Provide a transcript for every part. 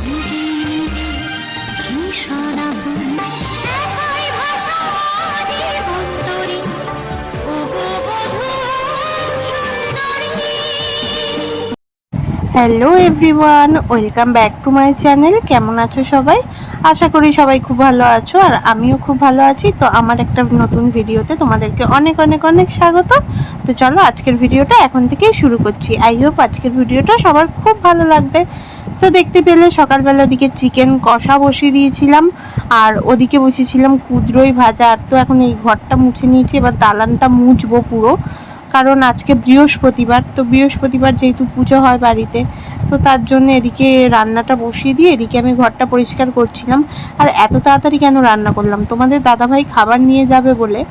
নিজে নিজে ভীষণ আপন, একই ভাষা জীবন তরি, ওগো বধূ সুন্দরী। Hello everyone, welcome back to my channel. কেমন আছো সবাই? আশা করি সবাই খুব ভালো আছো, আর আমিও খুব ভালো আছি। তো আমার একটা নতুন ভিডিওতে তোমাদেরকে অনেক অনেক অনেক স্বাগত। তো চলো আজকের ভিডিওটা এখন থেকেই শুরু করছি। আই হোপ আজকের ভিডিওটা সবার খুব ভালো লাগবে। তো দেখতে পেলে সকালবেলা ওদিকে চিকেন কষা বসিয়ে দিয়েছিলাম, আর ওদিকে বসিয়েছিলাম কুদরোই ভাজা। আর তো এখন এই ঘরটা মুছে নিয়েছি, এবার দালানটা মুছবো পুরো, কারণ আজকে বৃহস্পতিবার। তো বৃহস্পতিবার যেহেতু পুজো হয় বাড়িতে, তো তার জন্য এদিকে রান্নাটা বসিয়ে দিয়ে এদিকে আমি ঘরটা পরিষ্কার করছিলাম। আর এত তাড়াতাড়ি কেন রান্না করলাম, তোমাদের দাদাভাই খাবার নিয়ে যাবে বলে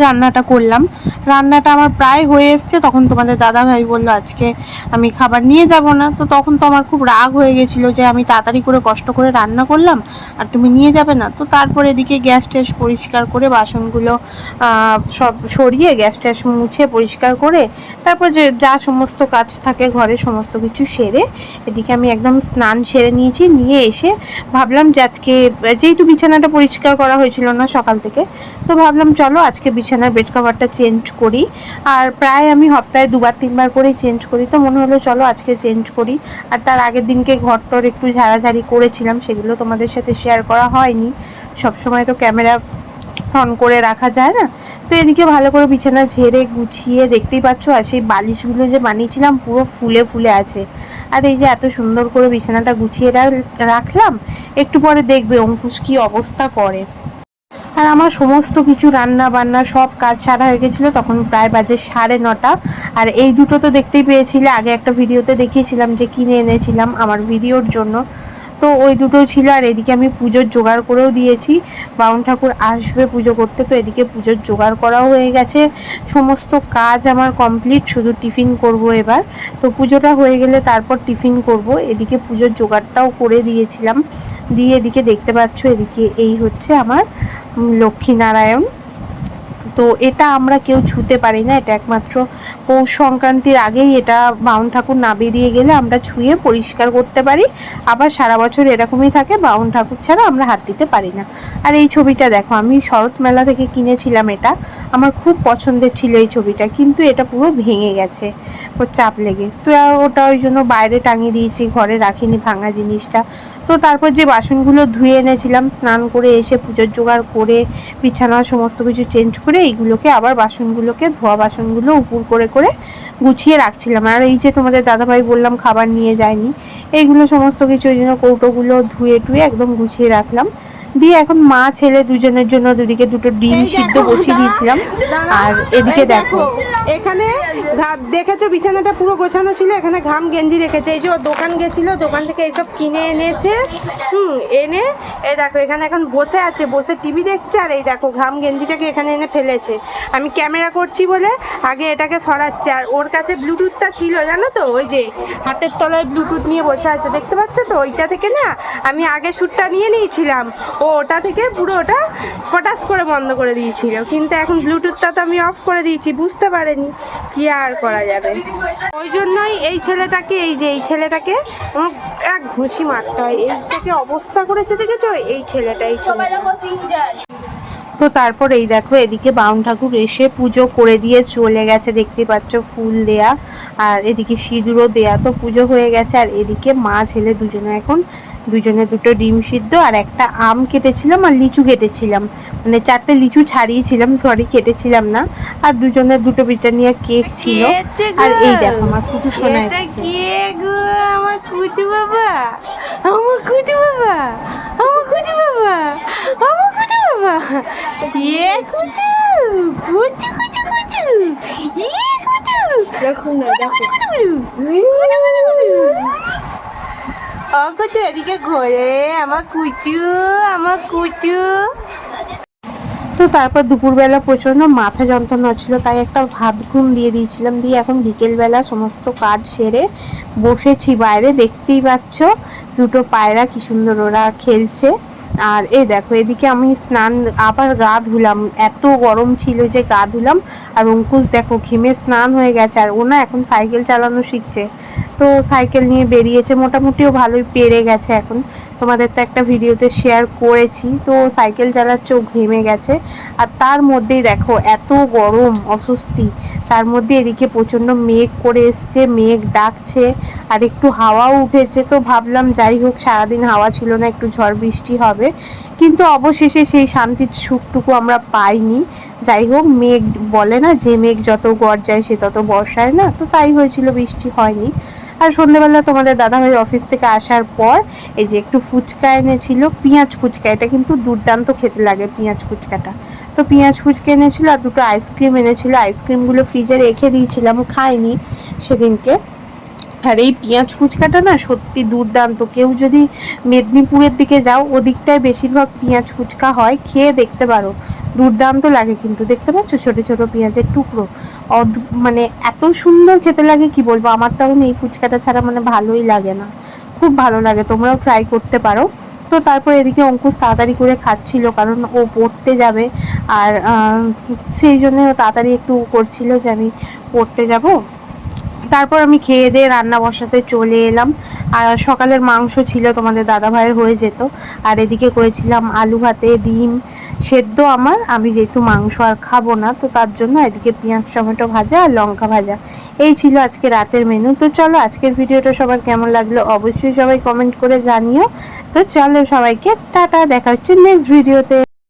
রান্নাটা করলাম। রান্নাটা আমার প্রায় হয়ে এসছে, তখন তোমাদের দাদাভাই বললো আজকে আমি খাবার নিয়ে যাব না। তো তখন তো আমার খুব রাগ হয়ে গেছিলো যে আমি তাড়াতাড়ি করে কষ্ট করে রান্না করলাম আর তুমি নিয়ে যাবে না। তো তারপর এদিকে গ্যাস ট্যাস পরিষ্কার করে বাসনগুলো সব সরিয়ে গ্যাস ট্যাস মুছে পরিষ্কার করে তারপর যে যা সমস্ত কাজ থাকে ঘরে সমস্ত কিছু সেরে এদিকে আমি একদম স্নান সেরে নিয়েছি। নিয়ে এসে ভাবলাম যে আজকে যেহেতু বিছানাটা পরিষ্কার করা হয়েছিল না সকাল থেকে, তো ভাবলাম চলো আজকে বিছানার বেড কভারটা চেঞ্জ করি। আর প্রায় আমি সপ্তাহে 2-3 বার করেই চেঞ্জ করি, তো মনে হলো চলো আজকে চেঞ্জ করি। আর তার আগের দিনকে ঘরটর একটু ঝাড়াঝাড়ি করেছিলাম, সেগুলো তোমাদের সাথে শেয়ার করা হয়নি। সবসময় তো ক্যামেরা অন করে রাখা যায় না। তো এদিকে ভালো করে বিছানা ঝেড়ে গুছিয়ে দেখতেই পাচ্ছ, আর সেই বালিশগুলো যে বানিয়েছিলাম পুরো ফুলে ফুলে আছে। আর এই যে এত সুন্দর করে বিছানাটা গুছিয়ে রাখলাম, একটু পরে দেখবে অঙ্কুশ কি অবস্থা করে। আর আমার সমস্ত কিছু রান্না বান্না সব কাজ ছাড়া হয়ে গেছিলো, তখন প্রায় বাজে 9:30। আর এই দুটো তো দেখতেই পেয়েছিলে, আগে একটা ভিডিওতে দেখিয়েছিলাম যে কিনে এনেছিলাম আমার ভিডিওর জন্য। তো ওই দুটো ছিল। আর এদিকে আমি পুজোর জোগাড় করেও দিয়েছি, বাউন ঠাকুর আসবে পুজো করতে। তো এদিকে পুজোর জোগাড় করাও হয়ে গেছে, সমস্ত কাজ আমার কমপ্লিট, শুধু টিফিন করব এবার। তো পুজোটা হয়ে গেলে তারপর টিফিন করব। এদিকে পুজোর জোগাড়টাও করে দিয়েছিলাম। দিয়ে এদিকে দেখতে পাচ্ছ, এদিকে এই হচ্ছে আমার লক্ষ্মীনারায়ণ। তো এটা আমরা কেউ ছুঁতে পারি না, এটা একমাত্র পৌষ সংক্রান্তির আগেই এটা বাউন ঠাকুর না বেরিয়ে গেলে আমরা ছুঁয়ে পরিষ্কার করতে পারি। আবার সারা বছর এরকমই থাকে, বাউন ঠাকুর ছাড়া আমরা হাত দিতে পারি না। আর এই ছবিটা দেখো, আমি শরৎ মেলা থেকে কিনেছিলাম, এটা আমার খুব পছন্দের ছিল এই ছবিটা, কিন্তু এটা পুরো ভেঙে গেছে ওর চাপ লেগে। তো ওটা ওই জন্য বাইরে টাঙিয়ে দিয়েছি, ঘরে রাখিনি ভাঙা জিনিসটা। তো তারপর যে বাসনগুলো ধুয়ে এনেছিলাম স্নান করে এসে পুজোর জোগাড় করে বিছানা সমস্ত কিছু চেঞ্জ করে এইগুলোকে আবার বাসনগুলোকে ধোয়া বাসনগুলো উপর করে করে গুছিয়ে রাখছিলাম। আর এই যে তোমাদের দাদাভাই বললাম খাবার নিয়ে যায়নি, এইগুলো সমস্ত কিছু ওই জন্য কৌটোগুলো ধুয়ে টুয়ে একদম গুছিয়ে রাখলাম। দিয়ে এখন মা ছেলে দুজনের জন্য দুদিকে দুটো ডিম সিদ্ধ বসিয়ে দিয়েছিলাম। আর এদিকে দেখো এখানে দেখেছো বিছানাটা পুরো গোছানো ছিল, এখানে ঘাম গেঞ্জি রেখেছে। এই যে ও দোকান গেছিল, দোকান থেকে এইসব কিনে এনেছে। এনে এই দেখো এখানে এখন বসে আছে, বসে টিভি দেখছে। আর এই দেখো ঘাম গেঞ্জিটাকে এখানে এনে ফেলেছে। আমি ক্যামেরা করছি বলে আগে এটাকে সরাচ্ছে। আর ওর কাছে ব্লুটুথটা ছিল জানো তো, ওই যে হাতের তলায় ব্লুটুথ নিয়ে বসে আছে, দেখতে পাচ্ছ তো? ওইটা থেকে না আমি আগে শ্যুটটা নিয়ে নিয়েছিলাম, ও ওটা থেকে পুরো ওটা পটাস করে বন্ধ করে দিয়েছিল। কিন্তু এখন ব্লুটুথটা তো আমি অফ করে দিয়েছি, বুঝতে পারেনি, কি আর করা যাবে। ওই জন্যই এই ছেলেটাকে, এই যে এই ছেলেটাকে এক ঘুষি মারতে হয়। এইটাকে অবস্থা করেছে দেখেছো এই ছেলেটা, এই ছেলেটা। তো তারপর এই দেখো এদিকে বাউন ঠাকুর এসে পুজো করে দিয়ে চলে গেছে, দেখতে পাচ্ছ ফুল দেয়া আর এদিকে সিঁদুরও দেয়া। তো পুজো হয়ে গেছে। আর এদিকে মা ছেলে দুজনে এখন দুজনে দুটো ডিম সিদ্ধ আর একটা আম কেটেছিলাম আর লিচু কেটেছিলাম, মানে 4টে লিচু ছাড়িয়েছিলাম, সরি কেটেছিলাম না। আর দুজনের দুটো ব্রিটানিয়া কেক ছিল। আর এই দেখো আমার কুচু সোনা এসেছে। আমার কুচু বাবা, আমার কুচু বাবা, আমার কুচু বাবা, আমার কুচু বাবা, ইয়ে কুচু কুচু কুচু কুচু, ইয়ে কুচু, দেখো না দেখো কুচু এদিকে ঘোরে, আমার কুচু, আমার কুচু। তো তারপর দুপুরবেলা প্রচণ্ড মাথা যন্ত্রণা হচ্ছিলো, তাই একটা ভাত ঘুম দিয়ে দিয়েছিলাম। দিয়ে এখন বিকেলবেলা সমস্ত কাজ সেরে বসেছি বাইরে, দেখতেই পাচ্ছ দুটো পায়রা কি সুন্দর ওরা খেলছে। আর এই দেখো এদিকে আমি স্নান আবার গা ধুলাম, এত গরম ছিল যে গা ধুলাম। আর অঙ্কুশ দেখো ঘেমে স্নান হয়ে গেছে, আর ও না এখন সাইকেল চালানো শিখছে। তো সাইকেল নিয়ে বেরিয়েছে, মোটামুটিও ভালোই পেরে গেছে এখন। তোমাদের তো একটা ভিডিওতে শেয়ার করেছি। তো সাইকেল চালাচ্ছে, ও ঘেমে গেছে। আর তার মধ্যেই দেখো এত গরম, অস্বস্তি, তার মধ্যে এদিকে প্রচণ্ড মেঘ করে এসছে, মেঘ ডাকছে আর একটু হাওয়াও উঠেছে। তো ভাবলাম যাই হোক, সারাদিন হাওয়া ছিল না, একটু ঝড় বৃষ্টি হবে, কিন্তু অবশেষে সেই শান্তির সুখটুকু আমরা পাইনি। যাই হোক, মেঘ বলে না যে মেঘ যত গর্জায় সে তত বর্ষায় না, তো তাই হয়েছিল, বৃষ্টি হয়নি। আর সন্ধ্যেবেলা তোমাদের দাদাভাই অফিস থেকে আসার পর এই যে একটু ফুচকা এনেছিল, পেঁয়াজ ফুচকা, এটা কিন্তু দুর্দান্ত খেতে লাগে পেঁয়াজ ফুচকাটা। তো পেঁয়াজ ফুচকা এনেছিল আর দুটো আইসক্রিম এনেছিল। আইসক্রিমগুলো ফ্রিজে রেখে দিয়েছিলাম, খাইনি সেদিনকে। আর এই পেঁয়াজ ফুচকাটা না সত্যি দুর্দান্ত। কেউ যদি মেদিনীপুরের দিকে যাও, ওদিকটায় বেশিরভাগ পেঁয়াজ ফুচকা হয়, খেয়ে দেখতে পারো, দুর্দান্ত লাগে। কিন্তু দেখতে পাচ্ছ ছোট ছোট পেঁয়াজের টুকরো, মানে এত সুন্দর খেতে লাগে কি বলবো। আমার তখন এই ফুচকাটা ছাড়া মানে ভালোই লাগে না, খুব ভালো লাগে, তোমরাও ট্রাই করতে পারো। তো তারপর এদিকে অঙ্কুশ তাড়াতাড়ি করে খাচ্ছিল, কারণ ও পড়তে যাবে। আর সেই জন্য তাড়াতাড়ি একটু করছিল যে আমি পড়তে যাব। তারপর আমি খেয়ে দিয়ে রান্না বসাতে চলে এলাম। আর সকালের মাংস ছিল, তোমাদের দাদাভাইয়ের হয়ে যেত। আর এদিকে করেছিলাম আলু ভাতে ডিম সেদ্ধ আমার, আমি যেহেতু মাংস আর খাবো না, তো তার জন্য এদিকে পেঁয়াজ টমেটো ভাজা আর লঙ্কা ভাজা, এই ছিল আজকে রাতের মেনু। তো চলো, আজকের ভিডিওটা সবার কেমন লাগলো অবশ্যই সবাই কমেন্ট করে জানিও। তো চলো সবাইকে টাটা, দেখা হচ্ছে নেক্সট ভিডিওতে।